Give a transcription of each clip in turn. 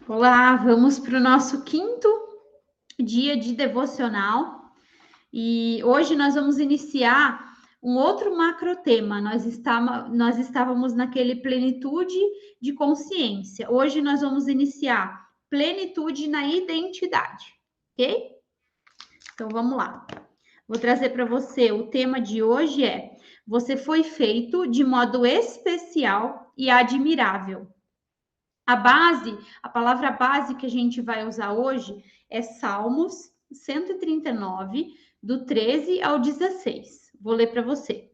Olá, vamos para o nosso quinto dia de devocional e hoje nós vamos iniciar um outro macro tema. Nós estávamos naquele plenitude de consciência. Hoje nós vamos iniciar plenitude na identidade, ok? Então vamos lá. Vou trazer para você o tema de hoje é: você foi feito de modo especial e admirável. A palavra base que a gente vai usar hoje é Salmos 139, do 13 ao 16. Vou ler para você.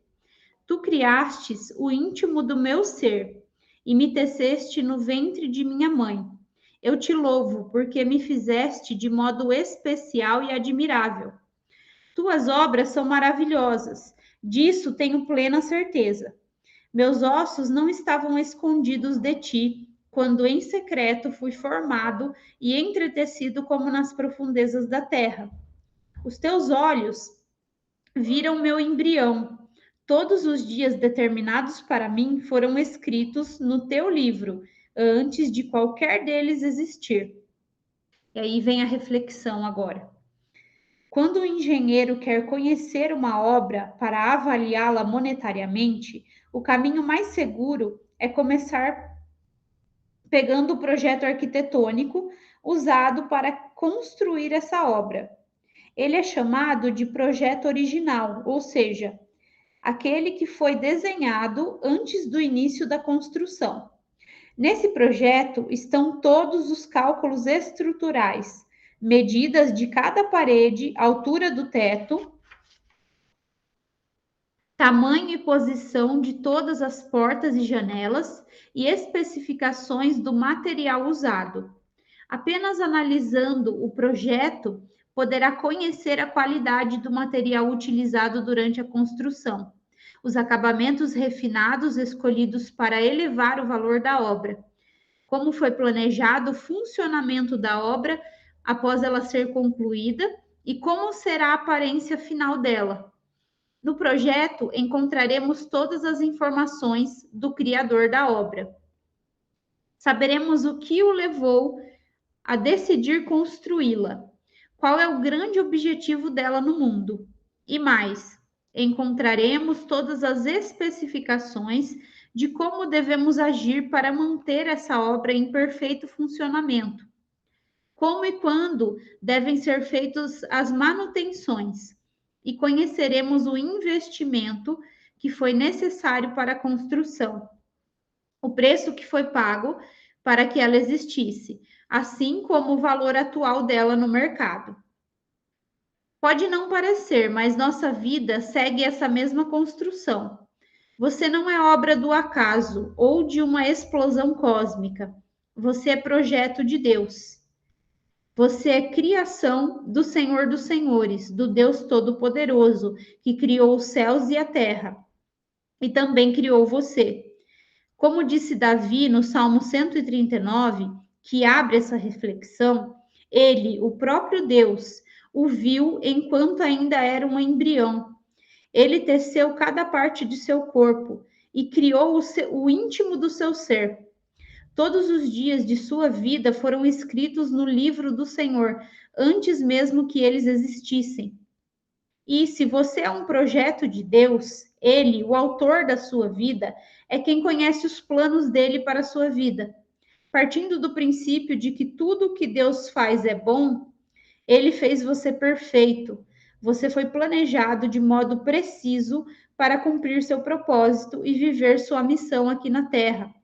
Tu criastes o íntimo do meu ser e me teceste no ventre de minha mãe. Eu te louvo porque me fizeste de modo especial e admirável. Tuas obras são maravilhosas, disso tenho plena certeza. Meus ossos não estavam escondidos de ti, quando em secreto fui formado e entretecido como nas profundezas da terra. Os teus olhos viram meu embrião. Todos os dias determinados para mim foram escritos no teu livro, antes de qualquer deles existir. E aí vem a reflexão agora. Quando o engenheiro quer conhecer uma obra para avaliá-la monetariamente, o caminho mais seguro é começar pegando o projeto arquitetônico usado para construir essa obra. Ele é chamado de projeto original, ou seja, aquele que foi desenhado antes do início da construção. Nesse projeto estão todos os cálculos estruturais, medidas de cada parede, altura do teto, tamanho e posição de todas as portas e janelas e especificações do material usado. Apenas analisando o projeto poderá conhecer a qualidade do material utilizado durante a construção, os acabamentos refinados escolhidos para elevar o valor da obra, como foi planejado o funcionamento da obra após ela ser concluída e como será a aparência final dela. No projeto, encontraremos todas as informações do criador da obra. Saberemos o que o levou a decidir construí-la, qual é o grande objetivo dela no mundo. E mais, encontraremos todas as especificações de como devemos agir para manter essa obra em perfeito funcionamento. Como e quando devem ser feitas as manutenções, e conheceremos o investimento que foi necessário para a construção, o preço que foi pago para que ela existisse, assim como o valor atual dela no mercado. Pode não parecer, mas nossa vida segue essa mesma construção. Você não é obra do acaso ou de uma explosão cósmica. Você é projeto de Deus. Você é criação do Senhor dos Senhores, do Deus Todo-Poderoso, que criou os céus e a terra, e também criou você. Como disse Davi no Salmo 139, que abre essa reflexão, ele, o próprio Deus, o viu enquanto ainda era um embrião. Ele teceu cada parte de seu corpo e criou o íntimo do seu ser. Todos os dias de sua vida foram escritos no livro do Senhor, antes mesmo que eles existissem. E se você é um projeto de Deus, ele, o autor da sua vida, é quem conhece os planos dele para a sua vida. Partindo do princípio de que tudo que Deus faz é bom, ele fez você perfeito. Você foi planejado de modo preciso para cumprir seu propósito e viver sua missão aqui na Terra.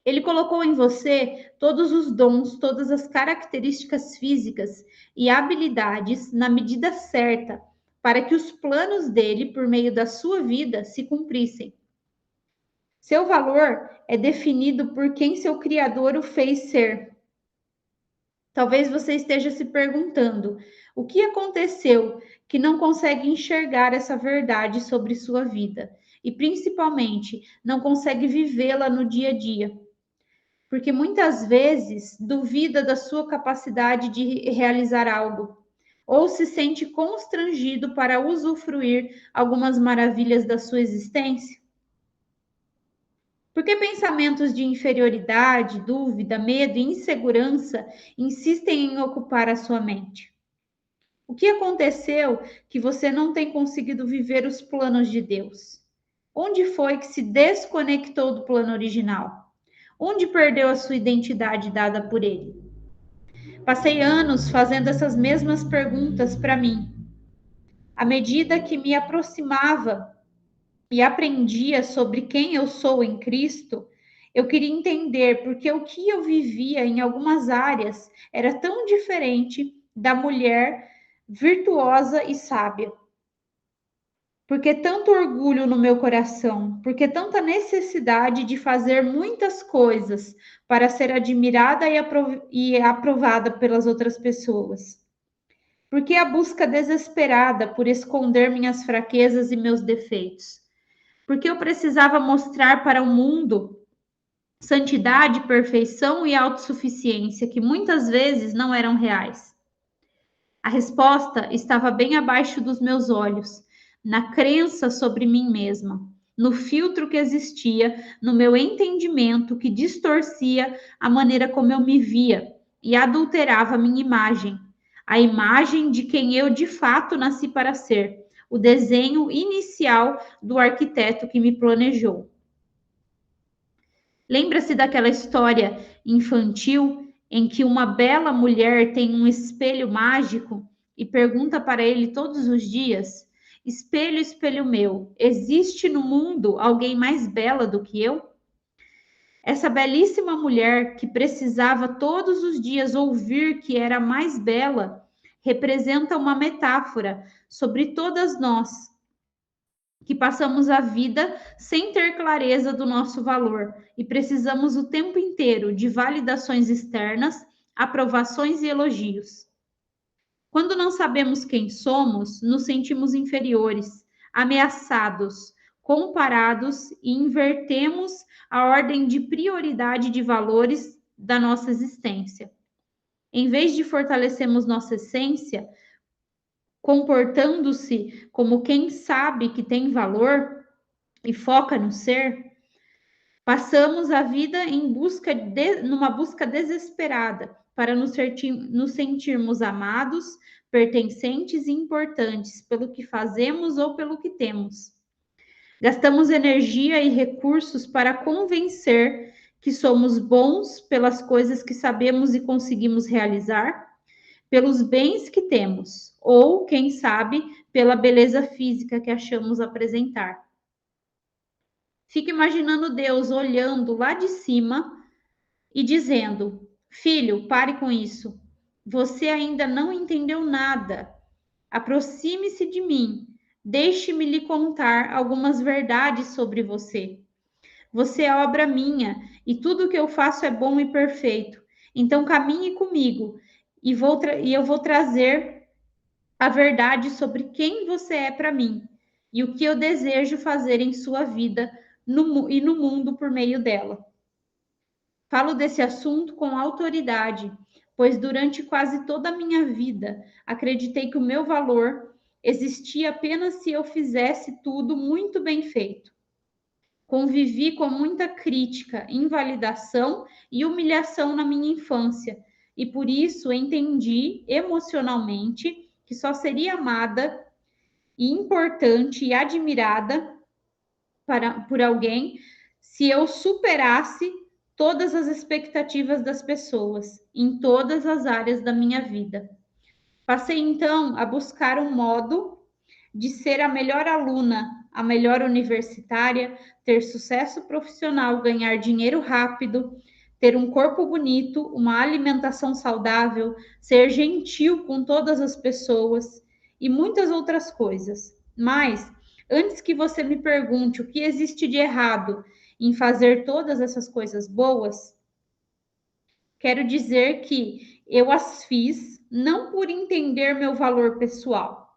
Ele colocou em você todos os dons, todas as características físicas e habilidades na medida certa, para que os planos dele, por meio da sua vida, se cumprissem. Seu valor é definido por quem seu Criador o fez ser. Talvez você esteja se perguntando: o que aconteceu que não consegue enxergar essa verdade sobre sua vida? E principalmente, não consegue vivê-la no dia a dia? Porque muitas vezes duvida da sua capacidade de realizar algo, ou se sente constrangido para usufruir algumas maravilhas da sua existência. Porque pensamentos de inferioridade, dúvida, medo e insegurança insistem em ocupar a sua mente? O que aconteceu que você não tem conseguido viver os planos de Deus? Onde foi que se desconectou do plano original? Onde perdeu a sua identidade dada por ele? Passei anos fazendo essas mesmas perguntas para mim. À medida que me aproximava e aprendia sobre quem eu sou em Cristo, eu queria entender porque o que eu vivia em algumas áreas era tão diferente da mulher virtuosa e sábia. Por que tanto orgulho no meu coração? Por que tanta necessidade de fazer muitas coisas para ser admirada e aprovada pelas outras pessoas? Por que a busca desesperada por esconder minhas fraquezas e meus defeitos? Porque eu precisava mostrar para o mundo santidade, perfeição e autossuficiência que muitas vezes não eram reais. A resposta estava bem abaixo dos meus olhos, na crença sobre mim mesma, no filtro que existia no meu entendimento que distorcia a maneira como eu me via e adulterava minha imagem, a imagem de quem eu de fato nasci para ser, o desenho inicial do arquiteto que me planejou. Lembra-se daquela história infantil em que uma bela mulher tem um espelho mágico e pergunta para ele todos os dias: Espelho, espelho meu, existe no mundo alguém mais bela do que eu? Essa belíssima mulher que precisava todos os dias ouvir que era mais bela representa uma metáfora sobre todas nós que passamos a vida sem ter clareza do nosso valor e precisamos o tempo inteiro de validações externas, aprovações e elogios. Quando não sabemos quem somos, nos sentimos inferiores, ameaçados, comparados e invertemos a ordem de prioridade de valores da nossa existência. Em vez de fortalecermos nossa essência, comportando-se como quem sabe que tem valor e foca no ser, passamos a vida numa busca desesperada para nos sentirmos amados, pertencentes e importantes pelo que fazemos ou pelo que temos. Gastamos energia e recursos para convencer que somos bons pelas coisas que sabemos e conseguimos realizar, pelos bens que temos, ou, quem sabe, pela beleza física que achamos apresentar. Fica imaginando Deus olhando lá de cima e dizendo: Filho, pare com isso. Você ainda não entendeu nada. Aproxime-se de mim. Deixe-me lhe contar algumas verdades sobre você. Você é obra minha e tudo o que eu faço é bom e perfeito. Então caminhe comigo e eu vou trazer a verdade sobre quem você é para mim e o que eu desejo fazer em sua vida e no mundo por meio dela. Falo desse assunto com autoridade, pois durante quase toda a minha vida acreditei que o meu valor existia apenas se eu fizesse tudo muito bem feito. Convivi com muita crítica, invalidação e humilhação na minha infância, e por isso entendi emocionalmente que só seria amada e importante e admirada por alguém se eu superasse todas as expectativas das pessoas em todas as áreas da minha vida. Passei então a buscar um modo de ser a melhor aluna, a melhor universitária, ter sucesso profissional, ganhar dinheiro rápido, ter um corpo bonito, uma alimentação saudável, ser gentil com todas as pessoas e muitas outras coisas. Mas, antes que você me pergunte o que existe de errado em fazer todas essas coisas boas, quero dizer que eu as fiz não por entender meu valor pessoal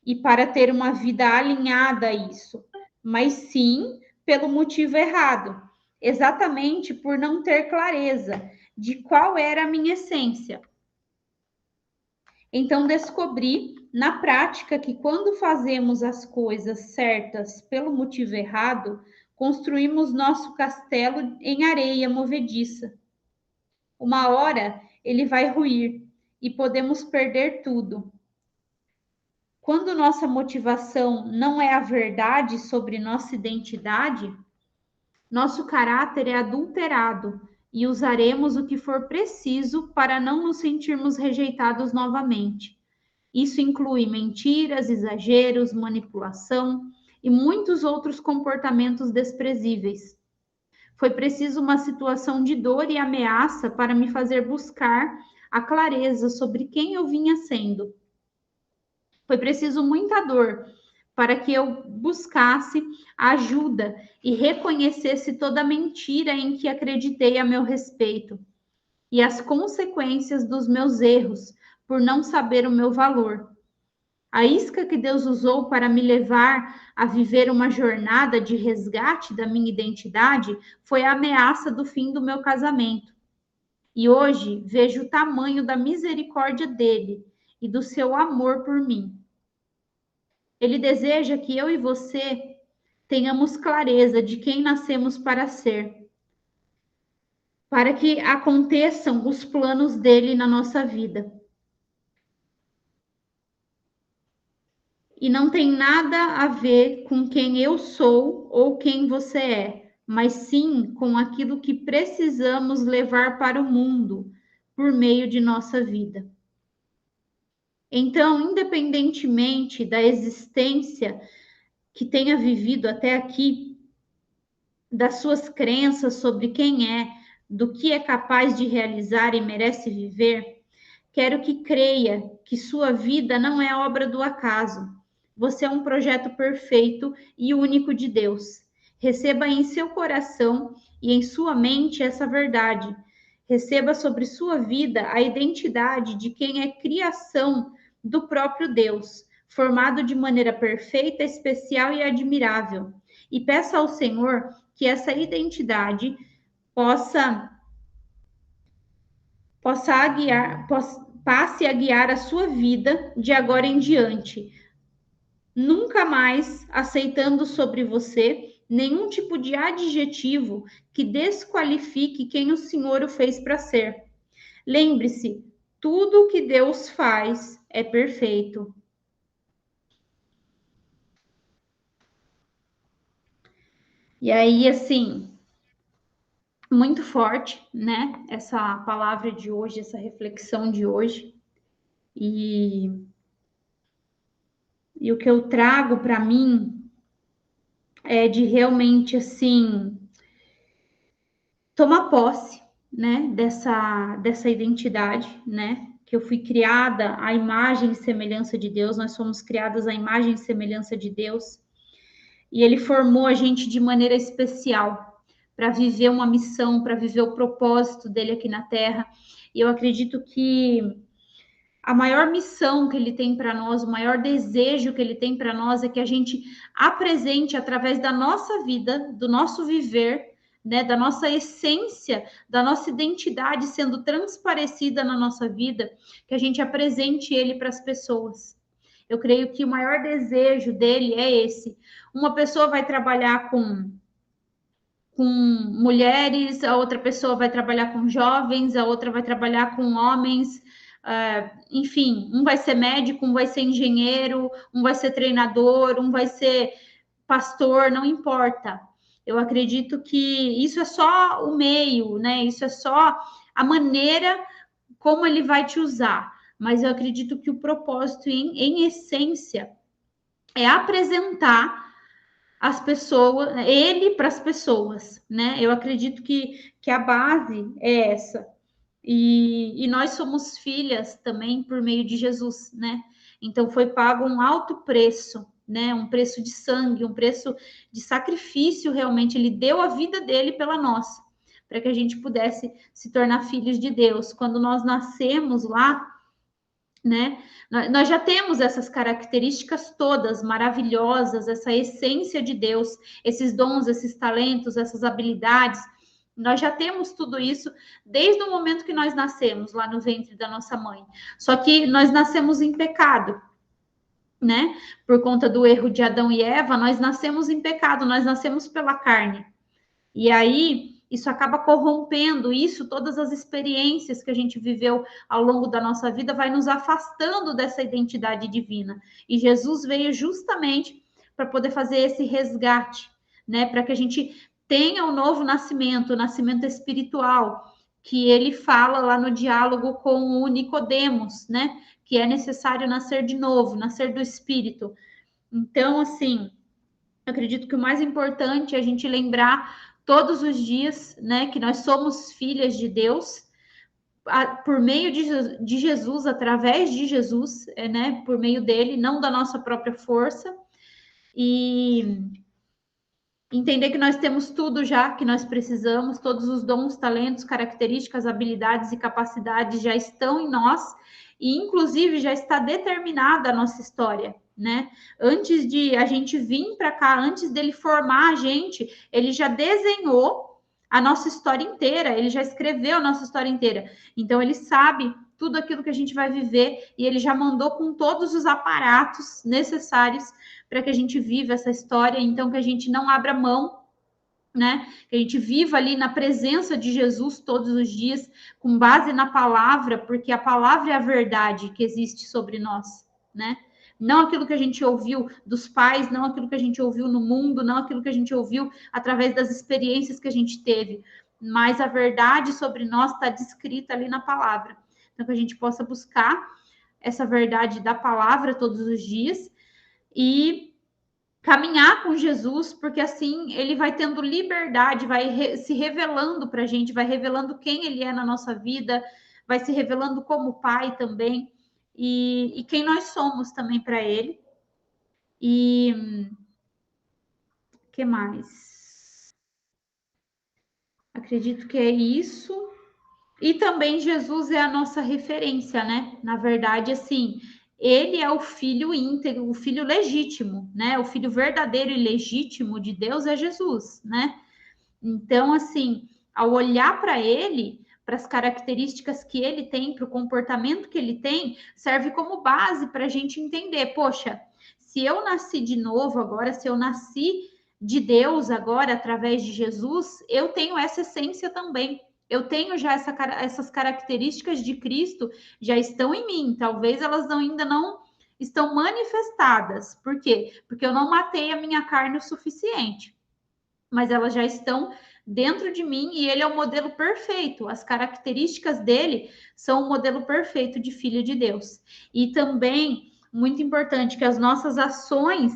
e para ter uma vida alinhada a isso, mas sim pelo motivo errado, exatamente por não ter clareza de qual era a minha essência. Então descobri na prática que quando fazemos as coisas certas pelo motivo errado, construímos nosso castelo em areia movediça. Uma hora ele vai ruir e podemos perder tudo. Quando nossa motivação não é a verdade sobre nossa identidade, nosso caráter é adulterado e usaremos o que for preciso para não nos sentirmos rejeitados novamente. Isso inclui mentiras, exageros, manipulação e muitos outros comportamentos desprezíveis. Foi preciso uma situação de dor e ameaça para me fazer buscar a clareza sobre quem eu vinha sendo. Foi preciso muita dor para que eu buscasse ajuda e reconhecesse toda a mentira em que acreditei a meu respeito e as consequências dos meus erros por não saber o meu valor. A isca que Deus usou para me levar a viver uma jornada de resgate da minha identidade foi a ameaça do fim do meu casamento. E hoje vejo o tamanho da misericórdia dele e do seu amor por mim. Ele deseja que eu e você tenhamos clareza de quem nascemos para ser, para que aconteçam os planos dele na nossa vida. E não tem nada a ver com quem eu sou ou quem você é, mas sim com aquilo que precisamos levar para o mundo por meio de nossa vida. Então, independentemente da existência que tenha vivido até aqui, das suas crenças sobre quem é, do que é capaz de realizar e merece viver, quero que creia que sua vida não é obra do acaso. Você é um projeto perfeito e único de Deus. Receba em seu coração e em sua mente essa verdade. Receba sobre sua vida a identidade de quem é criação do próprio Deus, formado de maneira perfeita, especial e admirável. E peça ao Senhor que essa identidade possa passe a guiar a sua vida de agora em diante, nunca mais aceitando sobre você nenhum tipo de adjetivo que desqualifique quem o Senhor o fez para ser. Lembre-se, tudo que Deus faz é perfeito. E aí, assim, muito forte, né? Essa palavra de hoje, essa reflexão de hoje. E o que eu trago para mim é de realmente, assim, tomar posse, né, dessa identidade, né, que eu fui criada à imagem e semelhança de Deus, nós somos criadas à imagem e semelhança de Deus, e Ele formou a gente de maneira especial para viver uma missão, para viver o propósito dele aqui na Terra, e eu acredito que a maior missão que ele tem para nós, o maior desejo que ele tem para nós é que a gente apresente através da nossa vida, do nosso viver, né, da nossa essência, da nossa identidade sendo transparecida na nossa vida, que a gente apresente ele para as pessoas. Eu creio que o maior desejo dele é esse. Uma pessoa vai trabalhar com mulheres, a outra pessoa vai trabalhar com jovens, a outra vai trabalhar com homens, enfim, um vai ser médico, um vai ser engenheiro, um vai ser treinador, um vai ser pastor, não importa. Eu acredito que isso é só o meio, né? Isso é só a maneira como ele vai te usar. Mas eu acredito que o propósito, em essência, é apresentar as pessoas, ele para as pessoas, né? Eu acredito que a base é essa. E nós somos filhas também por meio de Jesus, né? Então foi pago um alto preço, né? Um preço de sangue, um preço de sacrifício, realmente. Ele deu a vida dele pela nossa, para que a gente pudesse se tornar filhos de Deus. Quando nós nascemos lá, né? Nós já temos essas características todas maravilhosas, essa essência de Deus, esses dons, esses talentos, essas habilidades. Nós já temos tudo isso desde o momento que nós nascemos lá no ventre da nossa mãe. Só que nós nascemos em pecado. né? Por conta do erro de Adão e Eva, nós nascemos em pecado, nós nascemos pela carne. E aí, isso acaba corrompendo isso, todas as experiências que a gente viveu ao longo da nossa vida vai nos afastando dessa identidade divina. E Jesus veio justamente para poder fazer esse resgate, né? Para que a gente tenha o novo nascimento, o nascimento espiritual, que ele fala lá no diálogo com o Nicodemos, né? Que é necessário nascer de novo, nascer do Espírito. Então, assim, eu acredito que o mais importante é a gente lembrar todos os dias, né, que nós somos filhas de Deus, por meio de Jesus, através de Jesus, né, por meio dele, não da nossa própria força, e entender que nós temos tudo já que nós precisamos, todos os dons, talentos, características, habilidades e capacidades já estão em nós, e inclusive já está determinada a nossa história, né? Antes de a gente vir para cá, antes dele formar a gente, ele já desenhou a nossa história inteira, ele já escreveu a nossa história inteira. Então ele sabe tudo aquilo que a gente vai viver e ele já mandou com todos os aparatos necessários para que a gente viva essa história, então que a gente não abra mão, né? Que a gente viva ali na presença de Jesus todos os dias, com base na palavra, porque a palavra é a verdade que existe sobre nós, né? Não aquilo que a gente ouviu dos pais, não aquilo que a gente ouviu no mundo, não aquilo que a gente ouviu através das experiências que a gente teve, mas a verdade sobre nós está descrita ali na palavra. Então, que a gente possa buscar essa verdade da palavra todos os dias e caminhar com Jesus, porque assim ele vai tendo liberdade, vai se revelando para a gente, vai revelando quem ele é na nossa vida, vai se revelando como pai também, e quem nós somos também para ele. E que mais? Acredito que é isso. E também Jesus é a nossa referência, né? Na verdade, assim, ele é o filho íntegro, o filho legítimo, né? O filho verdadeiro e legítimo de Deus é Jesus, né? Então, assim, ao olhar para ele, para as características que ele tem, para o comportamento que ele tem, serve como base para a gente entender, poxa, se eu nasci de novo agora, se eu nasci de Deus agora através de Jesus, eu tenho essa essência também. Eu tenho já essas características de Cristo, já estão em mim. Talvez elas ainda não estão manifestadas. Por quê? Porque eu não matei a minha carne o suficiente. Mas elas já estão dentro de mim e ele é o modelo perfeito. As características dele são o modelo perfeito de filho de Deus. E também, muito importante, que as nossas ações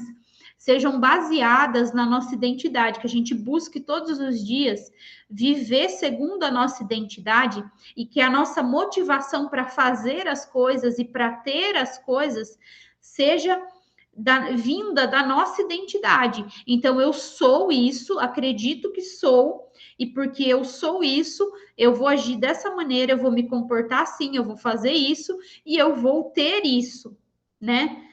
sejam baseadas na nossa identidade, que a gente busque todos os dias viver segundo a nossa identidade e que a nossa motivação para fazer as coisas e para ter as coisas seja vinda da nossa identidade. Então, eu sou isso, acredito que sou, e porque eu sou isso, eu vou agir dessa maneira, eu vou me comportar assim, eu vou fazer isso, e eu vou ter isso, né?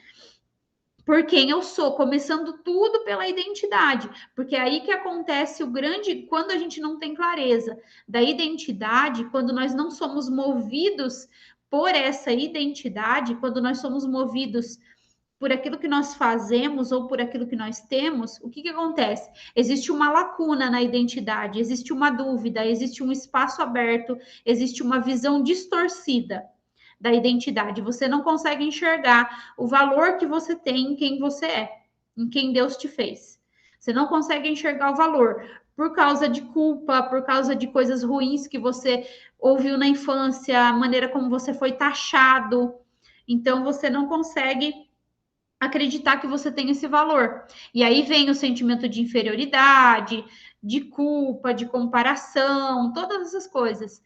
Por quem eu sou, começando tudo pela identidade, porque é aí que acontece o grande, quando a gente não tem clareza da identidade, quando nós não somos movidos por essa identidade, quando nós somos movidos por aquilo que nós fazemos ou por aquilo que nós temos, o que, que acontece? Existe uma lacuna na identidade, existe uma dúvida, existe um espaço aberto, existe uma visão distorcida da identidade. Você não consegue enxergar o valor que você tem em quem você é, em quem Deus te fez. Você não consegue enxergar o valor por causa de culpa, por causa de coisas ruins que você ouviu na infância, a maneira como você foi taxado. Então, você não consegue acreditar que você tem esse valor. E aí vem o sentimento de inferioridade, de culpa, de comparação, todas essas coisas.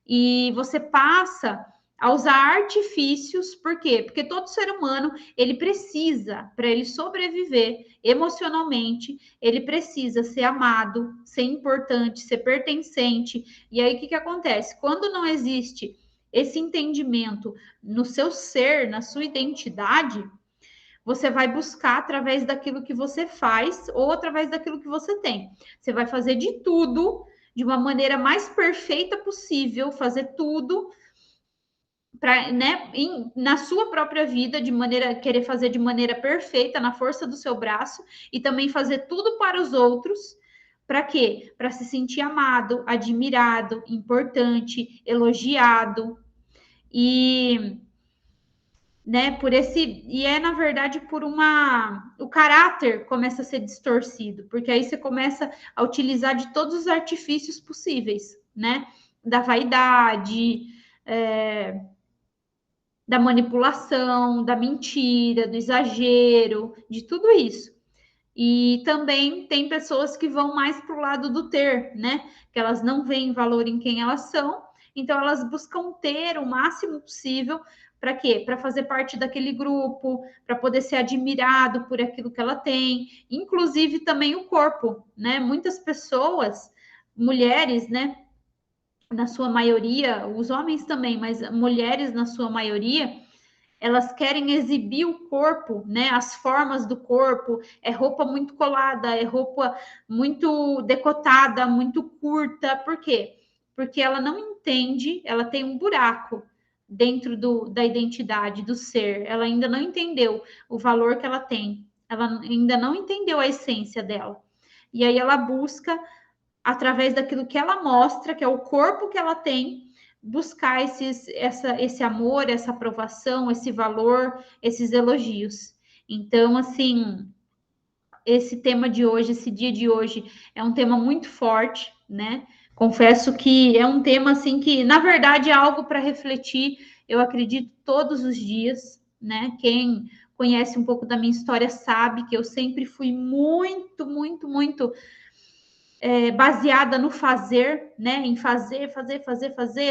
E você passa a usar artifícios, por quê? Porque todo ser humano, ele precisa, para ele sobreviver emocionalmente, ele precisa ser amado, ser importante, ser pertencente. E aí o que, que acontece? Quando não existe esse entendimento no seu ser, na sua identidade, você vai buscar através daquilo que você faz ou através daquilo que você tem. Você vai fazer de tudo de uma maneira mais perfeita possível, fazer tudo para, né, na sua própria vida, de maneira, querer fazer de maneira perfeita, na força do seu braço, e também fazer tudo para os outros. Para quê? Para se sentir amado, admirado, importante, elogiado. E, né, por esse, e é na verdade por uma, o caráter começa a ser distorcido, porque aí você começa a utilizar de todos os artifícios possíveis, né, da vaidade, da manipulação, da mentira, do exagero, de tudo isso. E também tem pessoas que vão mais para o lado do ter, né? Que elas não veem valor em quem elas são, então elas buscam ter o máximo possível. Para quê? Para fazer parte daquele grupo, para poder ser admirado por aquilo que ela tem, inclusive também o corpo, né? Muitas pessoas, mulheres, né? Na sua maioria, os homens também, mas mulheres na sua maioria, elas querem exibir o corpo, né? As formas do corpo, é roupa muito colada, é roupa muito decotada, muito curta. Por quê? Porque ela não entende, ela tem um buraco dentro da identidade, do ser. Ela ainda não entendeu o valor que ela tem. Ela ainda não entendeu a essência dela. E aí ela busca, através daquilo que ela mostra, que é o corpo que ela tem, buscar esse amor, essa aprovação, esse valor, esses elogios. Então, assim, esse tema de hoje, esse dia de hoje, é um tema muito forte, né? Confesso que é um tema, assim, que, na verdade, é algo para refletir, eu acredito, todos os dias, né? Quem conhece um pouco da minha história sabe que eu sempre fui muito baseada no fazer, né? Em fazer,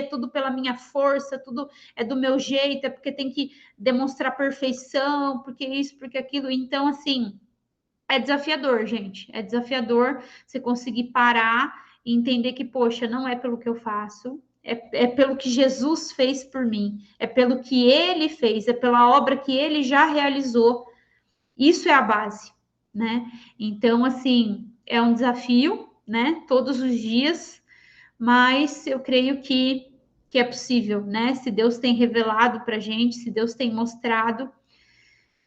tudo pela minha força, tudo é do meu jeito, é porque tem que demonstrar perfeição, porque isso, porque aquilo. Então, assim, é desafiador, gente. É desafiador você conseguir parar e entender que, poxa, não é pelo que eu faço, é pelo que Jesus fez por mim, é pelo que ele fez, é pela obra que ele já realizou. Isso é a base, né? Então, assim, é um desafio, né? Todos os dias, mas eu creio que é possível, né? Se Deus tem revelado para gente, se Deus tem mostrado,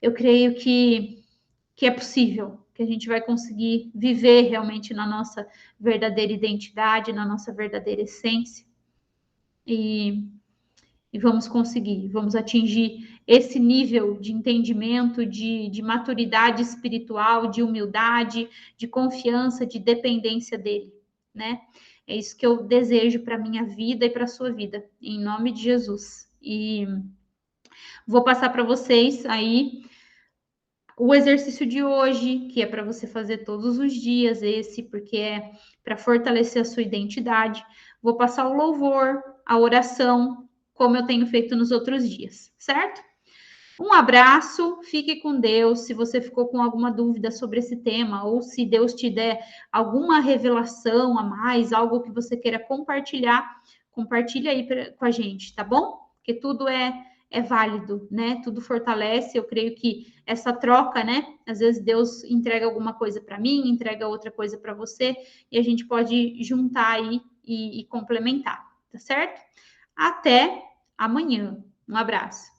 eu creio que é possível, que a gente vai conseguir viver realmente na nossa verdadeira identidade, na nossa verdadeira essência. E vamos conseguir, vamos atingir esse nível de entendimento, de maturidade espiritual, de humildade, de confiança, de dependência dele, né? É isso que eu desejo para a minha vida e para a sua vida, em nome de Jesus. E vou passar para vocês aí o exercício de hoje, que é para você fazer todos os dias, esse, porque é para fortalecer a sua identidade. Vou passar o louvor, a oração, como eu tenho feito nos outros dias, certo? Um abraço, fique com Deus. Se você ficou com alguma dúvida sobre esse tema, ou se Deus te der alguma revelação a mais, algo que você queira compartilhar, compartilha aí com a gente, tá bom? Porque tudo é válido, né? Tudo fortalece. Eu creio que essa troca, né? Às vezes Deus entrega alguma coisa para mim, entrega outra coisa para você, e a gente pode juntar aí e complementar, tá certo? Até amanhã. Um abraço.